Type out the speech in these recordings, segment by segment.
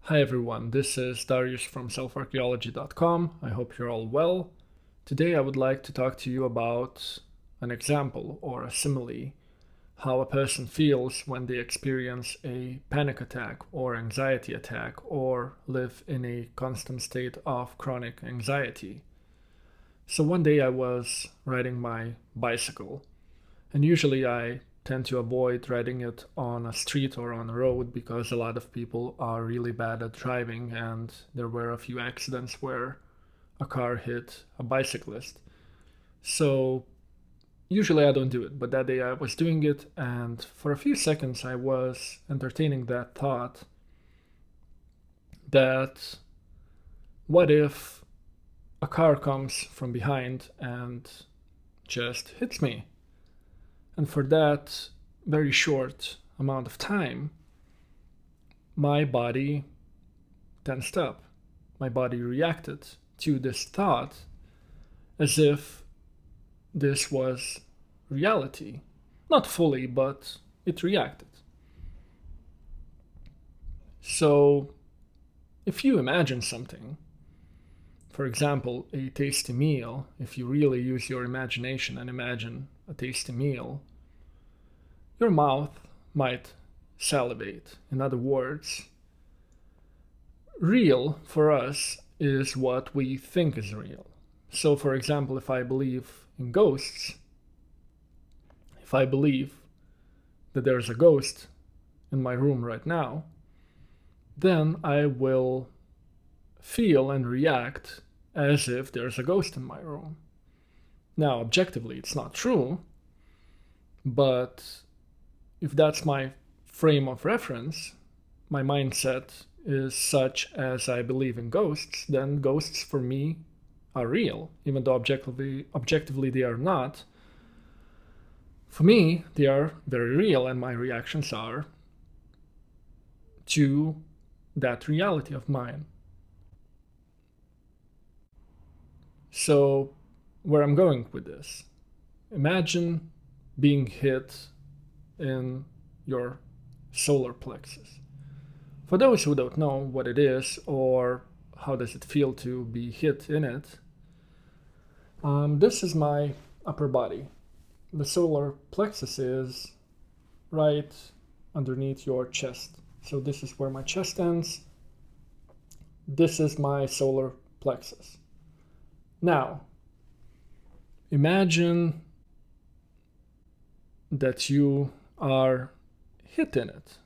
Hi everyone, this is Darius from Self-Archeology.com. I hope you're all well. Today I would like to talk to you about an example or a simile, how a person feels when they experience a panic attack or anxiety attack or live in a constant state of chronic anxiety. So one day I was riding my bicycle, and usually I tend to avoid riding it on a street or on a road because a lot of people are really bad at driving, and there were a few accidents where a car hit a bicyclist. So usually I don't do it, but that day I was doing it, and for a few seconds I was entertaining that thought that what if a car comes from behind and just hits me? And for that very short amount of time, my body tensed up. My body reacted to this thought as if this was reality. Not fully, but it reacted. So, if you imagine something, for example, a tasty meal, if you really use your imagination and imagine a tasty meal, your mouth might salivate. In other words, real for us is what we think is real. So, for example, if I believe in ghosts, if I believe that there's a ghost in my room right now, then I will feel and react as if there's a ghost in my room. Now, objectively, it's not true, but if that's my frame of reference, my mindset is such as I believe in ghosts, then ghosts for me are real, even though objectively they are not. For me, they are very real, and my reactions are to that reality of mine. So, where I'm going with this, imagine being hit in your solar plexus. For those who don't know what it is or how does it feel to be hit in it, this is my upper body. The solar plexus is right underneath your chest. So this is where my chest ends. This is my solar plexus. Now, imagine that you are hit in it.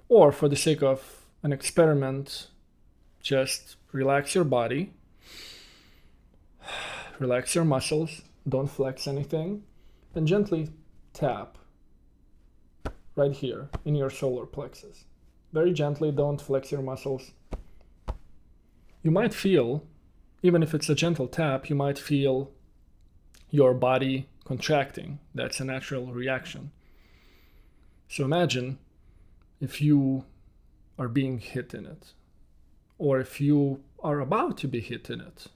Or for the sake of an experiment, just relax your body, relax your muscles, don't flex anything, and gently tap right here in your solar plexus. Very gently, don't flex your muscles. You might feel, even if it's a gentle tap, you might feel your body contracting. That's a natural reaction. So imagine if you are being hit in it, or if you are about to be hit in it.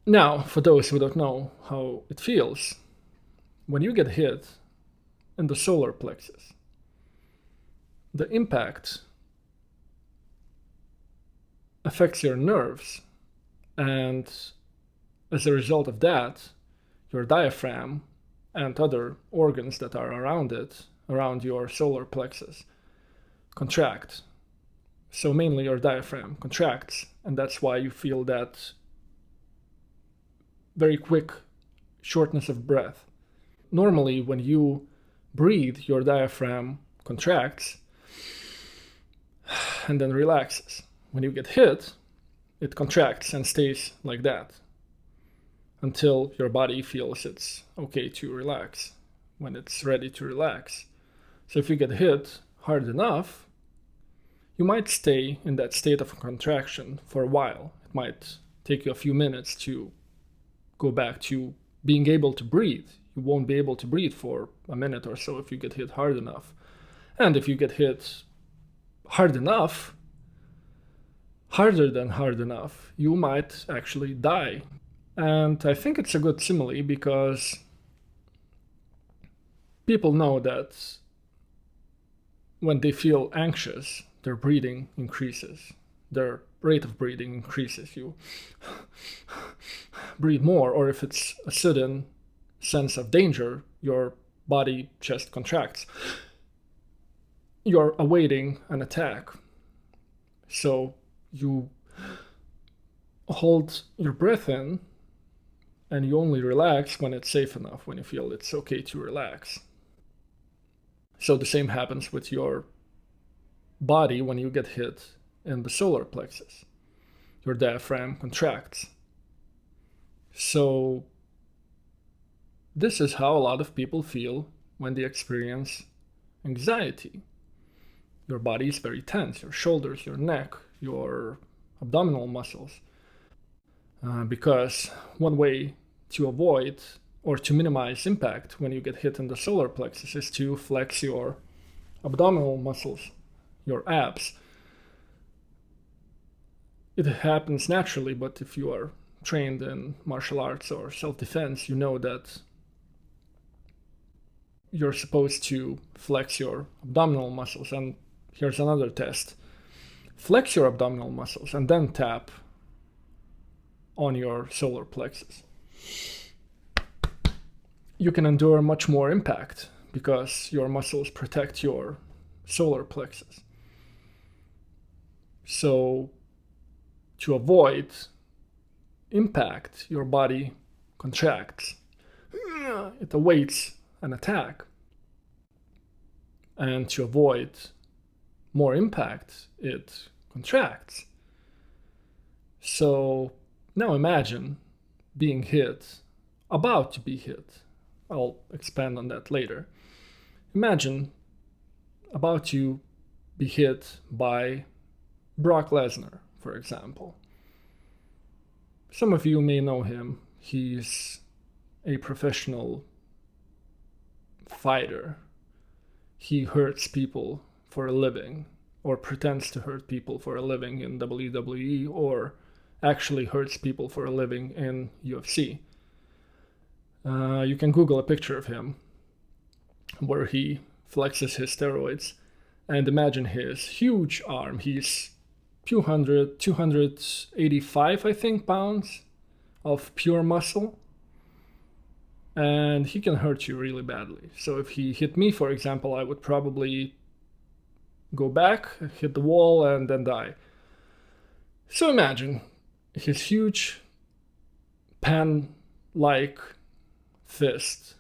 Now, for those who don't know how it feels, when you get hit in the solar plexus, the impact affects your nerves, and as a result of that, your diaphragm and other organs that are around it, around your solar plexus, contract. So mainly your diaphragm contracts, and that's why you feel that very quick shortness of breath. Normally, when you breathe, your diaphragm contracts and then relaxes. When you get hit, it contracts and stays like that until your body feels it's okay to relax, when it's ready to relax. So if you get hit hard enough, you might stay in that state of contraction for a while. It might take you a few minutes to go back to being able to breathe. You won't be able to breathe for a minute or so if you get hit hard enough. And if you get hit hard enough, harder than hard enough, you might actually die. And I think it's a good simile because people know that when they feel anxious, their breathing increases. Their rate of breathing increases. You breathe more, or if it's a sudden sense of danger, your body chest contracts. You're awaiting an attack. So you hold your breath in, and you only relax when it's safe enough, when you feel it's okay to relax. So the same happens with your body when you get hit in the solar plexus. Your diaphragm contracts. So this is how a lot of people feel when they experience anxiety. Your body is very tense, your shoulders, your neck, your abdominal muscles. Because one way to avoid or to minimize impact when you get hit in the solar plexus is to flex your abdominal muscles, your abs. It happens naturally, but if you are trained in martial arts or self-defense, you know that you're supposed to flex your abdominal muscles. And here's another test. Flex your abdominal muscles and then tap on your solar plexus. You can endure much more impact because your muscles protect your solar plexus. So to avoid impact, your body contracts. It awaits an attack. And to avoid more impact, it contracts. So now imagine being hit, about to be hit. I'll expand on that later. Imagine about to be hit by Brock Lesnar, for example. Some of you may know him. He's a professional fighter. He hurts people for a living, or pretends to hurt people for a living in WWE, or actually hurts people for a living in UFC. You can Google a picture of him where he flexes his steroids and imagine his huge arm. He's 285, I think, pounds of pure muscle. And he can hurt you really badly. So if he hit me, for example, I would probably go back, hit the wall, and then die. So imagine his huge pan-like fist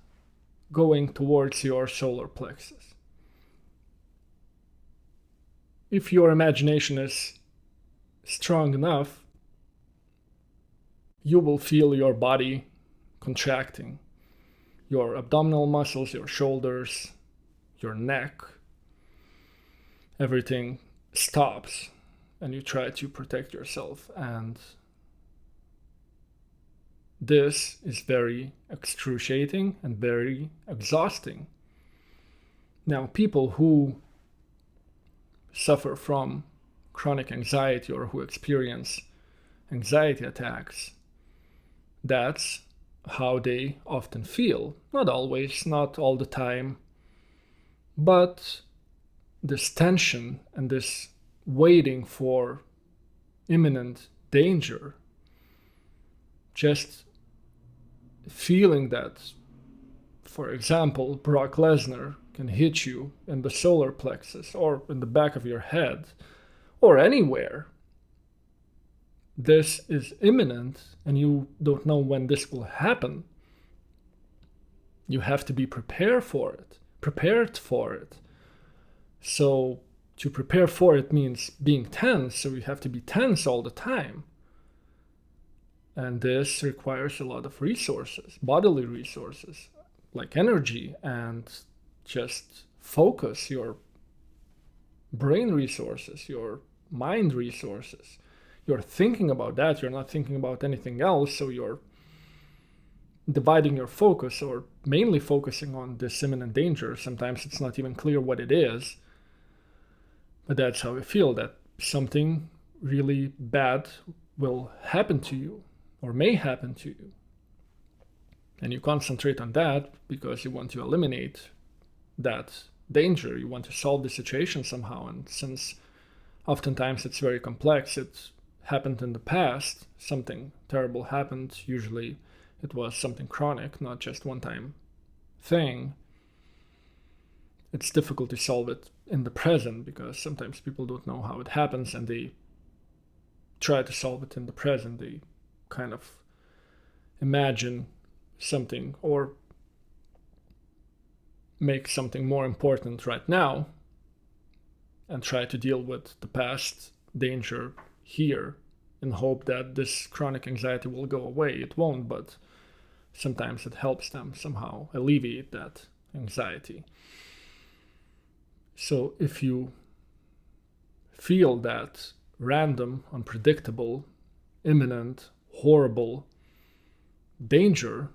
going towards your solar plexus. If your imagination is strong enough, you will feel your body contracting. Your abdominal muscles, your shoulders, your neck, everything stops, and you try to protect yourself. And this is very excruciating and very exhausting. Now, people who suffer from chronic anxiety or who experience anxiety attacks, that's how they often feel. Not always, not all the time, but this tension and this waiting for imminent danger, just feeling that, for example, Brock Lesnar can hit you in the solar plexus or in the back of your head or anywhere. This is imminent and you don't know when this will happen. You have to be prepared for it. So to prepare for it means being tense, so you have to be tense all the time. And this requires a lot of resources, bodily resources, like energy and just focus, your brain resources, your mind resources. You're thinking about that, you're not thinking about anything else, so you're dividing your focus or mainly focusing on this imminent danger. Sometimes it's not even clear what it is, but that's how you feel, that something really bad will happen to you or may happen to you. And you concentrate on that because you want to eliminate that danger. You want to solve the situation somehow. And since oftentimes it's very complex, it happened in the past, something terrible happened, usually it was something chronic, not just one-time thing. It's difficult to solve it in the present because sometimes people don't know how it happens and they try to solve it in the present. They kind of imagine something or make something more important right now and try to deal with the past danger here in hope that this chronic anxiety will go away. It won't, but sometimes it helps them somehow alleviate that anxiety. So if you feel that random, unpredictable, imminent, horrible danger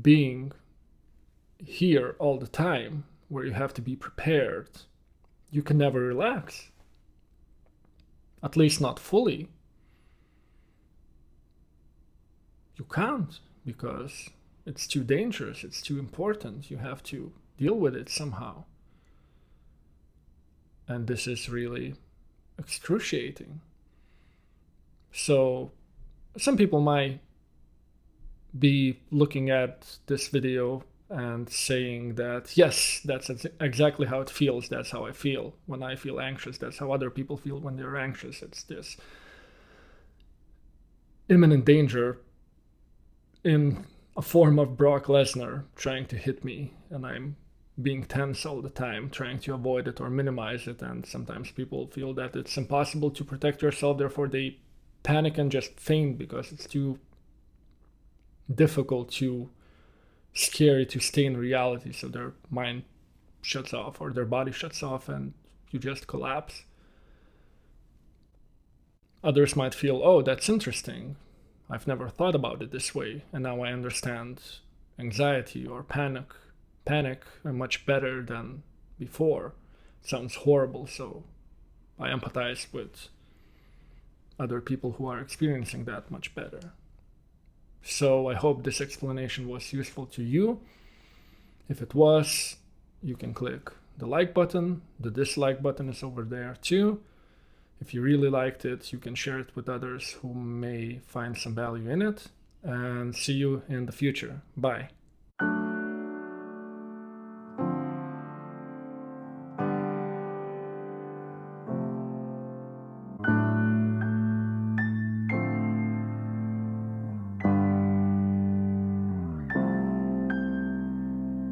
being here all the time, where you have to be prepared, you can never relax. At least not fully. You can't, because it's too dangerous, it's too important. You have to deal with it somehow. And this is really excruciating. So some people might be looking at this video and saying that, yes, that's exactly how it feels. That's how I feel when I feel anxious. That's how other people feel when they're anxious. It's this imminent danger in a form of Brock Lesnar trying to hit me, and I'm being tense all the time, trying to avoid it or minimize it. And sometimes people feel that it's impossible to protect yourself, therefore they panic and just faint because it's too difficult, too scary to stay in reality. So their mind shuts off or their body shuts off and you just collapse. Others might feel, oh, that's interesting. I've never thought about it this way, and now I understand anxiety or panic much better than before. It sounds horrible, so I empathize with other people who are experiencing that much better. So I hope this explanation was useful to you. If it was, you can click the like button. The dislike button is over there too. If you really liked it, you can share it with others who may find some value in it. And see you in the future. Bye.